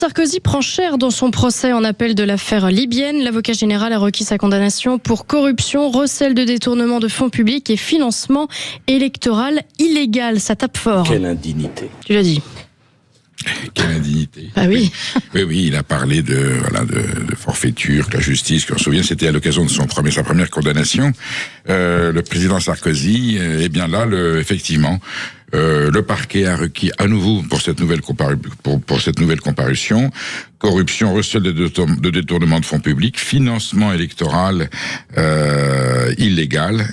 Sarkozy prend cher dans son procès en appel de l'affaire libyenne. L'avocat général a requis sa condamnation pour corruption, recel de détournement de fonds publics et financement électoral illégal. Ça tape fort. Quelle indignité. Tu l'as dit. Quelle indignité. Ah oui. Oui, il a parlé de forfaiture, que la justice, qu'on se souvient, c'était à l'occasion de sa première condamnation. Le président Sarkozy, effectivement, le parquet a requis à nouveau pour cette nouvelle comparution corruption, recel de détournement de fonds publics, financement électoral illégal.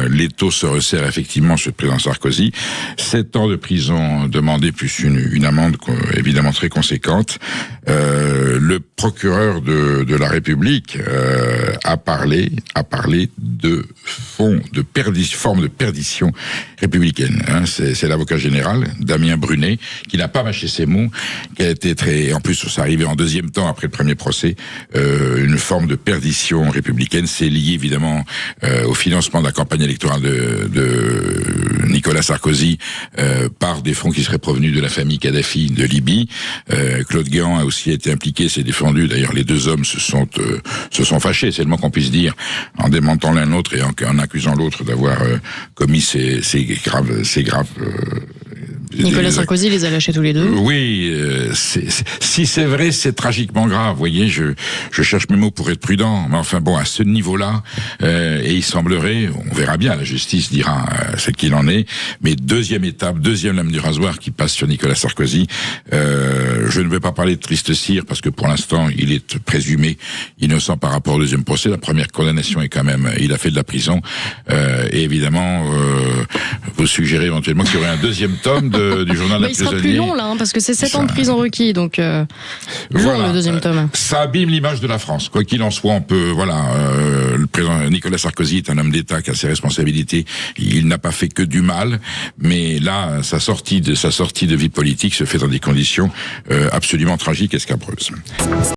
L'étau se resserre effectivement sur le président Sarkozy. 7 ans de prison demandés plus une amende évidemment très conséquente. Le procureur de la République a parlé de forme de perdition républicaine. C'est l'avocat général, Damien Brunet, qui n'a pas mâché ses mots, qui a été en plus, ça arrivait en deuxième temps après le premier procès, une forme de perdition républicaine. C'est lié évidemment au financement de la campagne électorale de Nicolas Sarkozy par des fonds qui seraient provenus de la famille Kadhafi de Libye. Claude Guéant a aussi été impliqué, s'est défendu. D'ailleurs, les deux hommes se sont fâchés, c'est le moins qu'on puisse dire, en démentant l'un l'autre et en accusant l'autre d'avoir commis ces graves. Nicolas Sarkozy les a lâchés tous les deux. Oui, si c'est vrai, c'est tragiquement grave. Vous voyez, je cherche mes mots pour être prudent, mais enfin bon, à ce niveau-là, et il semblerait, on verra bien, la justice dira ce qu'il en est, mais deuxième lame du rasoir qui passe sur Nicolas Sarkozy. Je ne vais pas parler de triste cire, parce que pour l'instant, il est présumé innocent par rapport au deuxième procès. La première condamnation est quand même, il a fait de la prison, et évidemment, vous suggérez éventuellement qu'il y aurait un deuxième tome du journal La Prisonnier. Il sera plus long là, parce que c'est 7 ans de prison requis, donc long le deuxième tome. Ça abîme l'image de la France. Quoi qu'il en soit, le président Nicolas Sarkozy est un homme d'État qui a ses responsabilités. Il n'a pas fait que du mal, mais là, sa sortie de vie politique se fait dans des conditions absolument tragiques et scabreuses.